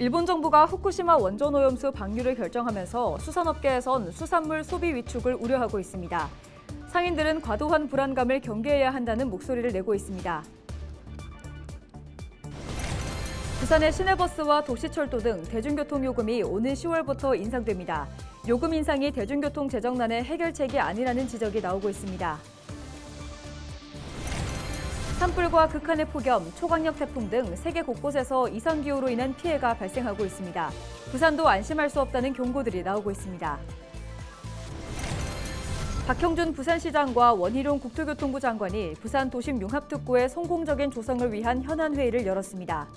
일본 정부가 후쿠시마 원전 오염수 방류를 결정하면서 수산업계에선 수산물 소비 위축을 우려하고 있습니다. 상인들은 과도한 불안감을 경계해야 한다는 목소리를 내고 있습니다. 부산의 시내버스와 도시철도 등 대중교통 요금이 오는 10월부터 인상됩니다. 요금 인상이 대중교통 재정난의 해결책이 아니라는 지적이 나오고 있습니다. 산불과 극한의 폭염, 초강력 태풍 등 세계 곳곳에서 이상기후로 인한 피해가 발생하고 있습니다. 부산도 안심할 수 없다는 경고들이 나오고 있습니다. 박형준 부산시장과 원희룡 국토교통부 장관이 부산 도심 융합특구의 성공적인 조성을 위한 현안회의를 열었습니다.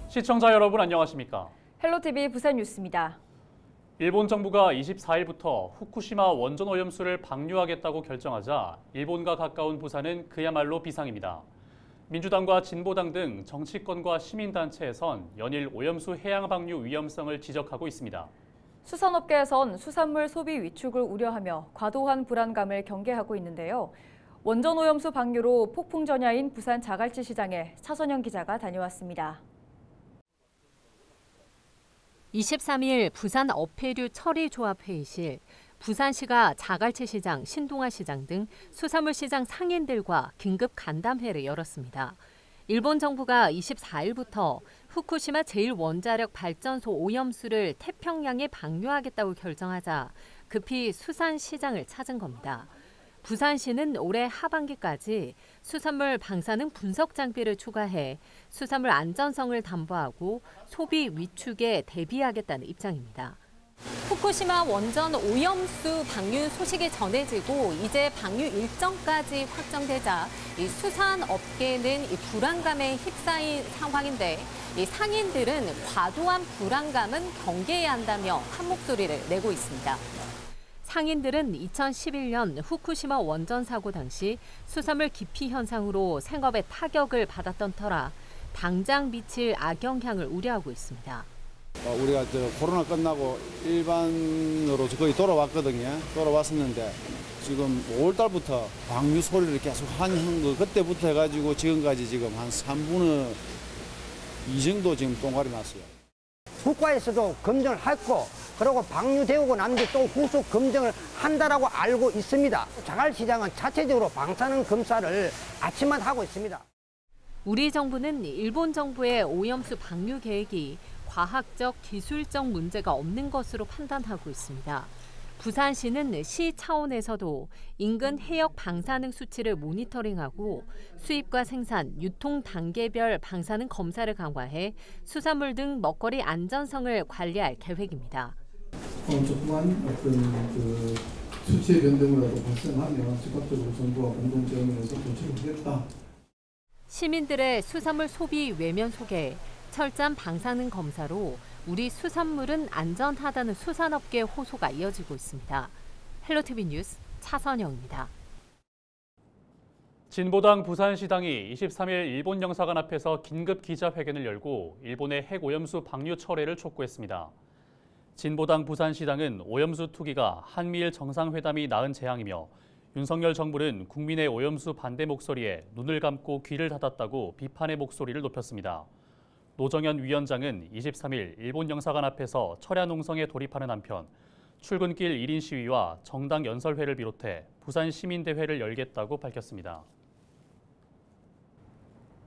시청자 여러분 안녕하십니까? 헬로티비 부산 뉴스입니다. 일본 정부가 24일부터 후쿠시마 원전 오염수를 방류하겠다고 결정하자 일본과 가까운 부산은 그야말로 비상입니다. 민주당과 진보당 등 정치권과 시민단체에선 연일 오염수 해양 방류 위험성을 지적하고 있습니다. 수산업계에선 수산물 소비 위축을 우려하며 과도한 불안감을 경계하고 있는데요. 원전 오염수 방류로 폭풍 전야인 부산 자갈치 시장에 차선영 기자가 다녀왔습니다. 23일 부산 어패류 처리조합 회의실, 부산시가 자갈치 시장, 신동아 시장 등 수산물 시장 상인들과 긴급 간담회를 열었습니다. 일본 정부가 24일부터 후쿠시마 제1원자력 발전소 오염수를 태평양에 방류하겠다고 결정하자 급히 수산시장을 찾은 겁니다. 부산시는 올해 하반기까지 수산물 방사능 분석 장비를 추가해 수산물 안전성을 담보하고 소비 위축에 대비하겠다는 입장입니다. 후쿠시마 원전 오염수 방류 소식이 전해지고 이제 방류 일정까지 확정되자 이 수산업계는 이 불안감에 휩싸인 상황인데 이 상인들은 과도한 불안감은 경계해야 한다며 한 목소리를 내고 있습니다. 상인들은 2011년 후쿠시마 원전 사고 당시 수산물 기피 현상으로 생업에 타격을 받았던 터라 당장 미칠 악영향을 우려하고 있습니다. 우리가 코로나 끝나고 일반으로 거의 돌아왔거든요. 돌아왔었는데 지금 5월 달부터 방류 소리를 계속 하는 거 그때부터 해가지고 지금까지 지금 한 3분의 2 정도 지금 똥갈이 났어요. 국가에서도 검증을 했고 그리고 방류되고 난 뒤 또 후속 검증을 한다라고 알고 있습니다. 자갈시장은 자체적으로 방사능 검사를 아침마다 하고 있습니다. 우리 정부는 일본 정부의 오염수 방류 계획이 과학적, 기술적 문제가 없는 것으로 판단하고 있습니다. 부산시는 시 차원에서도 인근 해역 방사능 수치를 모니터링하고 수입과 생산, 유통 단계별 방사능 검사를 강화해 수산물 등 먹거리 안전성을 관리할 계획입니다. 조그만 어떤 수치의 변동이라도 발생하면 즉각적으로 정부와 공동 제안해서 조치를 하겠다. 시민들의 수산물 소비 외면 속에 철저한 방사능 검사로 우리 수산물은 안전하다는 수산업계의 호소가 이어지고 있습니다. 헬로티비 뉴스 차선영입니다. 진보당 부산시당이 23일 일본 영사관 앞에서 긴급 기자회견을 열고 일본의 핵오염수 방류 철회를 촉구했습니다. 진보당 부산시당은 오염수 투기가 한미일 정상회담이 낳은 재앙이며 윤석열 정부는 국민의 오염수 반대 목소리에 눈을 감고 귀를 닫았다고 비판의 목소리를 높였습니다. 노정현 위원장은 23일 일본 영사관 앞에서 철야 농성에 돌입하는 한편 출근길 1인 시위와 정당 연설회를 비롯해 부산 시민대회를 열겠다고 밝혔습니다.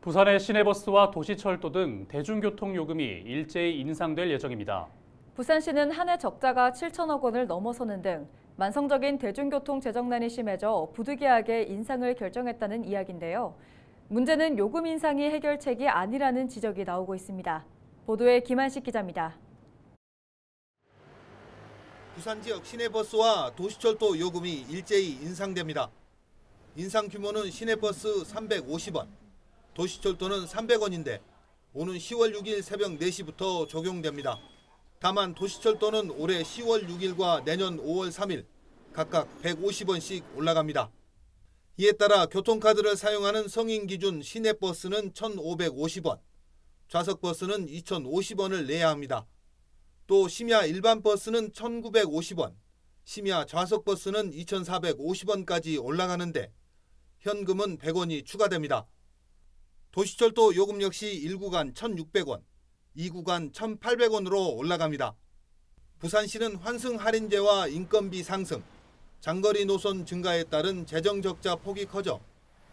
부산의 시내버스와 도시철도 등 대중교통 요금이 일제히 인상될 예정입니다. 부산시는 한 해 적자가 7천억 원을 넘어서는 등 만성적인 대중교통 재정난이 심해져 부득이하게 인상을 결정했다는 이야기인데요. 문제는 요금 인상이 해결책이 아니라는 지적이 나오고 있습니다. 보도에 김한식 기자입니다. 부산 지역 시내버스와 도시철도 요금이 일제히 인상됩니다. 인상 규모는 시내버스 350원, 도시철도는 300원인데 오는 10월 6일 새벽 4시부터 적용됩니다. 다만 도시철도는 올해 10월 6일과 내년 5월 3일 각각 150원씩 올라갑니다. 이에 따라 교통카드를 사용하는 성인 기준 시내버스는 1,550원, 좌석버스는 2,050원을 내야 합니다. 또 심야 일반 버스는 1,950원, 심야 좌석버스는 2,450원까지 올라가는데 현금은 100원이 추가됩니다. 도시철도 요금 역시 1구간 1,600원, 2구간 1,800원으로 올라갑니다. 부산시는 환승 할인제와 인건비 상승, 장거리 노선 증가에 따른 재정 적자 폭이 커져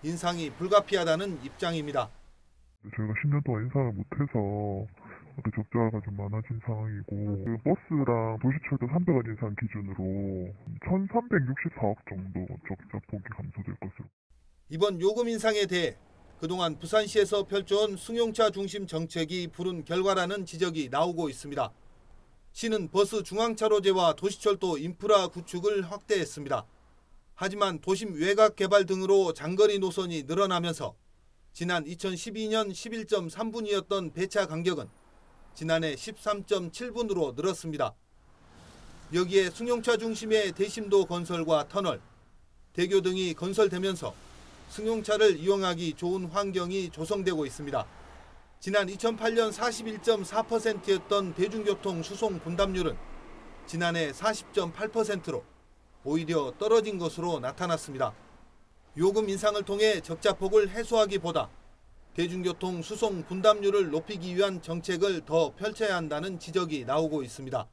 인상이 불가피하다는 입장입니다. 저희가 10년 동안 인상을 못해서 적자가 좀 많아진 상황이고, 버스랑 도시철도 300원 인상 기준으로 1,364억 정도 적자 폭이 감소될 것으로. 이번 요금 인상에 대해 그동안 부산시에서 펼쳐온 승용차 중심 정책이 부른 결과라는 지적이 나오고 있습니다. 시는 버스 중앙차로제와 도시철도 인프라 구축을 확대했습니다. 하지만 도심 외곽 개발 등으로 장거리 노선이 늘어나면서 지난 2012년 11.3분이었던 배차 간격은 지난해 13.7분으로 늘었습니다. 여기에 승용차 중심의 대심도 건설과 터널, 대교 등이 건설되면서 승용차를 이용하기 좋은 환경이 조성되고 있습니다. 지난 2008년 41.4%였던 대중교통 수송 분담률은 지난해 40.8%로 오히려 떨어진 것으로 나타났습니다. 요금 인상을 통해 적자폭을 해소하기보다 대중교통 수송 분담률을 높이기 위한 정책을 더 펼쳐야 한다는 지적이 나오고 있습니다.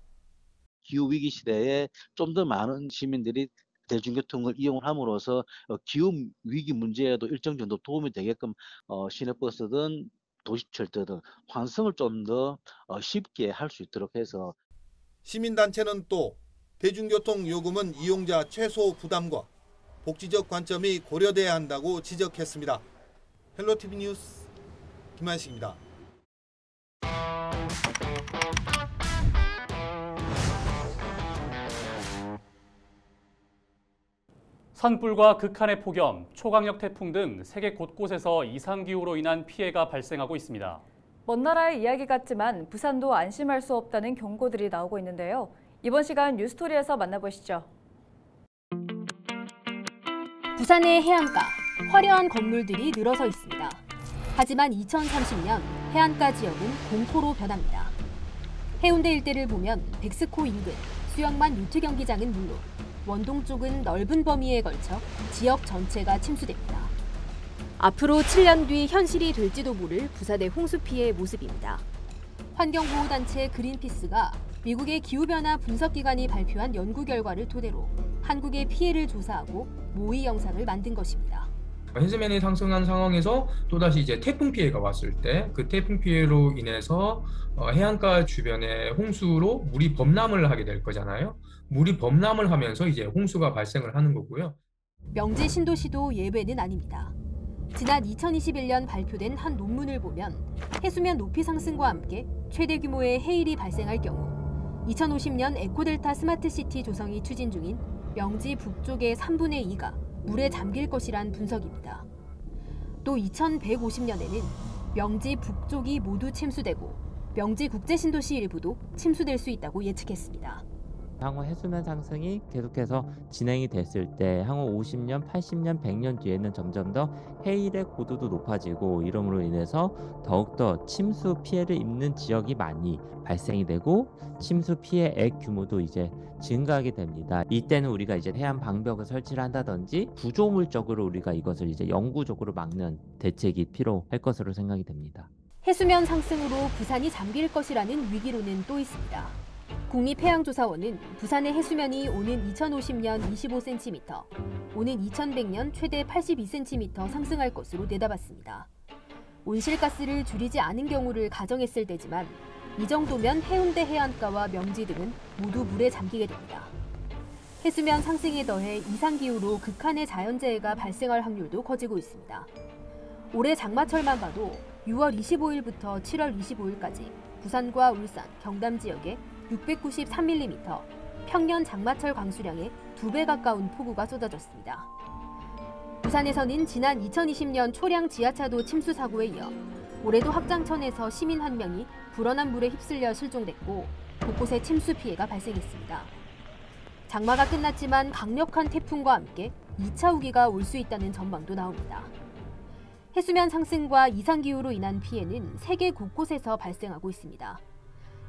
기후위기 시대에 좀 더 많은 시민들이 대중교통을 이용함으로써 기후위기 문제에도 일정 정도 도움이 되게끔 시내버스든 도시철도 등 환승을 좀 더 쉽게 할 수 있도록 해서. 시민단체는 또 대중교통 요금은 이용자 최소 부담과 복지적 관점이 고려돼야 한다고 지적했습니다. 헬로티비 뉴스 김한식입니다. 산불과 극한의 폭염, 초강력 태풍 등 세계 곳곳에서 이상기후로 인한 피해가 발생하고 있습니다. 먼 나라의 이야기 같지만 부산도 안심할 수 없다는 경고들이 나오고 있는데요. 이번 시간 뉴스토리에서 만나보시죠. 부산의 해안가, 화려한 건물들이 늘어서 있습니다. 하지만 2030년 해안가 지역은 공포로 변합니다. 해운대 일대를 보면 백스코 인근 수영만 요트 경기장은 물론 원동 쪽은 넓은 범위에 걸쳐 지역 전체가 침수됩니다. 앞으로 7년 뒤 현실이 될지도 모를 부산의 홍수 피해의 모습입니다. 환경보호단체 그린피스가 미국의 기후변화 분석기관이 발표한 연구 결과를 토대로 한국의 피해를 조사하고 모의 영상을 만든 것입니다. 해수면이 상승한 상황에서 또다시 이제 태풍 피해가 왔을 때 그 태풍 피해로 인해서 해안가 주변에 홍수로 물이 범람을 하게 될 거잖아요. 물이 범람을 하면서 이제 홍수가 발생을 하는 거고요. 명제 신도시도 예외는 아닙니다. 지난 2021년 발표된 한 논문을 보면 해수면 높이 상승과 함께 최대 규모의 해일이 발생할 경우 2050년 에코델타 스마트시티 조성이 추진 중인 명지 북쪽의 3분의 2가 물에 잠길 것이란 분석입니다. 또 2150년에는 명지 북쪽이 모두 침수되고 명지 국제신도시 일부도 침수될 수 있다고 예측했습니다. 향후 해수면 상승이 계속해서 진행이 됐을 때 향후 50년, 80년, 100년 뒤에는 점점 더 해일의 고도도 높아지고 이름으로 인해서 더욱더 침수 피해를 입는 지역이 많이 발생이 되고 침수 피해액 규모도 이제 증가하게 됩니다. 이때는 우리가 이제 해안 방벽을 설치를 한다든지 구조물적으로 우리가 이것을 이제 영구적으로 막는 대책이 필요할 것으로 생각이 됩니다. 해수면 상승으로 부산이 잠길 것이라는 위기론은 또 있습니다. 국립해양조사원은 부산의 해수면이 오는 2050년 25cm, 오는 2100년 최대 82cm 상승할 것으로 내다봤습니다. 온실가스를 줄이지 않은 경우를 가정했을 때지만 이 정도면 해운대 해안가와 명지 등은 모두 물에 잠기게 됩니다. 해수면 상승에 더해 이상기후로 극한의 자연재해가 발생할 확률도 커지고 있습니다. 올해 장마철만 봐도 6월 25일부터 7월 25일까지 부산과 울산, 경남 지역에 693mm, 평년 장마철 강수량의 2배 가까운 폭우가 쏟아졌습니다. 부산에서는 지난 2020년 초량 지하차도 침수 사고에 이어 올해도 합장천에서 시민 1명이 불어난 물에 휩쓸려 실종됐고 곳곳에 침수 피해가 발생했습니다. 장마가 끝났지만 강력한 태풍과 함께 2차 우기가 올 수 있다는 전망도 나옵니다. 해수면 상승과 이상기후로 인한 피해는 세계 곳곳에서 발생하고 있습니다.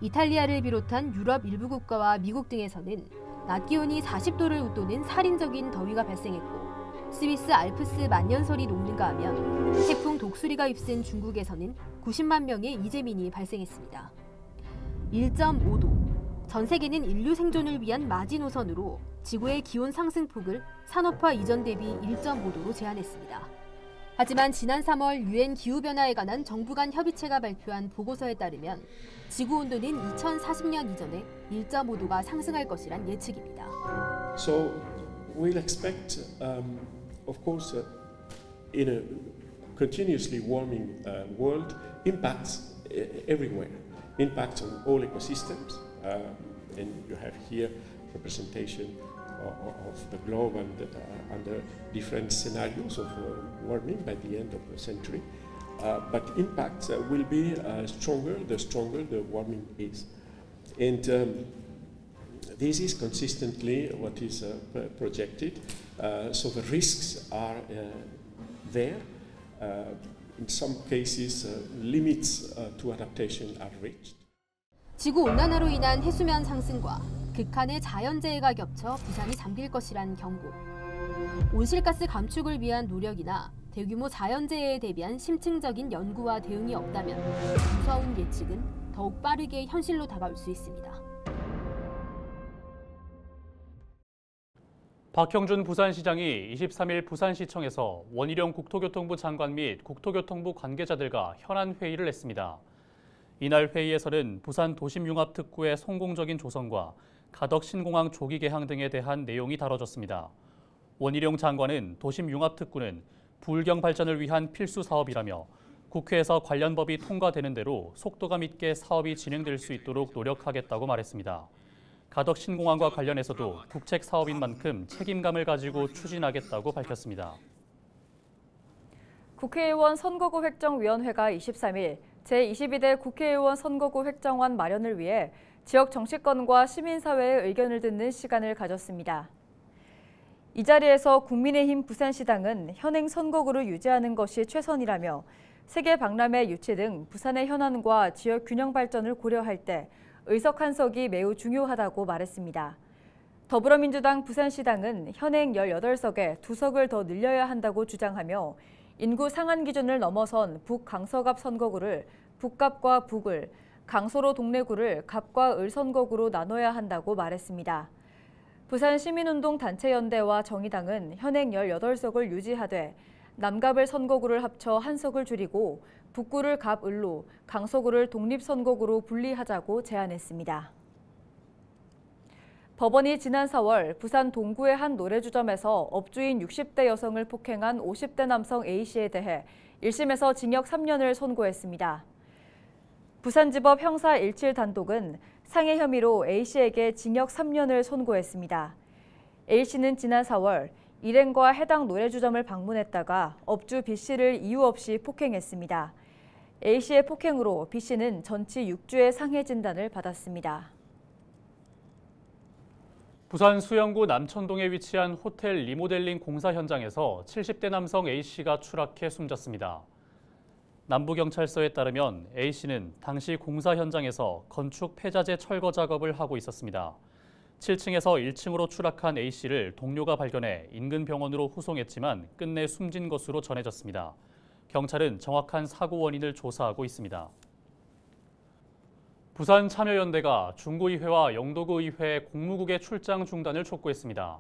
이탈리아를 비롯한 유럽 일부 국가와 미국 등에서는 낮 기온이 40도를 웃도는 살인적인 더위가 발생했고, 스위스 알프스 만년설이 녹는가 하면 태풍 독수리가 휩쓴 중국에서는 90만 명의 이재민이 발생했습니다. 1.5도. 전 세계는 인류 생존을 위한 마지노선으로 지구의 기온 상승폭을 산업화 이전 대비 1.5도로 제한했습니다. 하지만 지난 3월 유엔 기후변화에 관한 정부 간 협의체가 발표한 보고서에 따르면 지구온도는 2040년 이전에 1.5도가 상승할 것이란 예측입니다. So we'll expect, of course, in a continuously warming world, impacts everywhere, impacts on all ecosystems, and you have here representation of the globe under different scenarios of warming by the end of the century. But impacts will be stronger the warming is. And this is consistently what is projected. So the risks are there. In some cases, limits to adaptation are reached. 지구 온난화로 인한 해수면 상승과 극한의 자연재해가 겹쳐 부산이 잠길 것이란 경고. 온실가스 감축을 위한 노력이나 대규모 자연재해에 대비한 심층적인 연구와 대응이 없다면 무서운 예측은 더욱 빠르게 현실로 다가올 수 있습니다. 박형준 부산시장이 23일 부산시청에서 원희룡 국토교통부 장관 및 국토교통부 관계자들과 현안 회의를 했습니다. 이날 회의에서는 부산 도심융합특구의 성공적인 조성과 가덕 신공항 조기 개항 등에 대한 내용이 다뤄졌습니다. 원희룡 장관은 도심융합특구는 부울경 발전을 위한 필수 사업이라며 국회에서 관련 법이 통과되는 대로 속도감 있게 사업이 진행될 수 있도록 노력하겠다고 말했습니다. 가덕 신공항과 관련해서도 국책 사업인 만큼 책임감을 가지고 추진하겠다고 밝혔습니다. 국회의원 선거구 획정위원회가 23일 제22대 국회의원 선거구 획정안 마련을 위해 지역 정치권과 시민사회의 의견을 듣는 시간을 가졌습니다. 이 자리에서 국민의힘 부산시당은 현행 선거구를 유지하는 것이 최선이라며 세계 박람회 유치 등 부산의 현안과 지역 균형 발전을 고려할 때 의석 한 석이 매우 중요하다고 말했습니다. 더불어민주당 부산시당은 현행 18석에 2석을 더 늘려야 한다고 주장하며 인구 상한 기준을 넘어선 북강서갑 선거구를 북갑과 북을, 강서로 동래구를 갑과 을 선거구로 나눠야 한다고 말했습니다. 부산시민운동 단체연대와 정의당은 현행 18석을 유지하되 남갑을 선거구를 합쳐 1석을 줄이고 북구를 갑을로, 강서구를 독립선거구로 분리하자고 제안했습니다. 법원이 지난 4월 부산 동구의 한 노래주점에서 업주인 60대 여성을 폭행한 50대 남성 A씨에 대해 1심에서 징역 3년을 선고했습니다. 부산지법 형사 17 단독은 상해 혐의로 A씨에게 징역 3년을 선고했습니다. A씨는 지난 4월 일행과 해당 노래주점을 방문했다가 업주 B씨를 이유 없이 폭행했습니다. A씨의 폭행으로 B씨는 전치 6주의 상해 진단을 받았습니다. 부산 수영구 남천동에 위치한 호텔 리모델링 공사 현장에서 70대 남성 A씨가 추락해 숨졌습니다. 남부경찰서에 따르면 A씨는 당시 공사 현장에서 건축 폐자재 철거 작업을 하고 있었습니다. 7층에서 1층으로 추락한 A씨를 동료가 발견해 인근 병원으로 후송했지만 끝내 숨진 것으로 전해졌습니다. 경찰은 정확한 사고 원인을 조사하고 있습니다. 부산 참여연대가 중구의회와 영도구의회 공무국의 출장 중단을 촉구했습니다.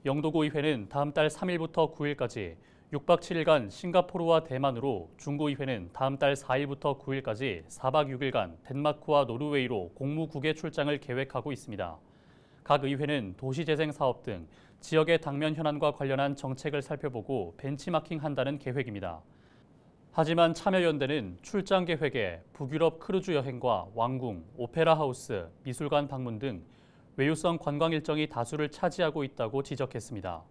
영도구의회는 다음 달 3일부터 9일까지 6박 7일간 싱가포르와 대만으로, 중구의회는 다음 달 4일부터 9일까지 4박 6일간 덴마크와 노르웨이로 공무국의 출장을 계획하고 있습니다. 각 의회는 도시재생 사업 등 지역의 당면 현안과 관련한 정책을 살펴보고 벤치마킹한다는 계획입니다. 하지만 참여연대는 출장 계획에 북유럽 크루즈 여행과 왕궁, 오페라 하우스, 미술관 방문 등 외유성 관광 일정이 다수를 차지하고 있다고 지적했습니다.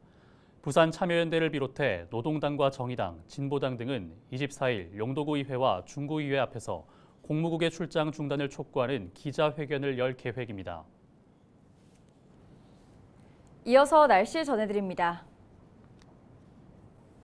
부산 참여연대를 비롯해 노동당과 정의당, 진보당 등은 24일 영도구의회와 중구의회 앞에서 공무국의 출장 중단을 촉구하는 기자회견을 열 계획입니다. 이어서 날씨 전해드립니다.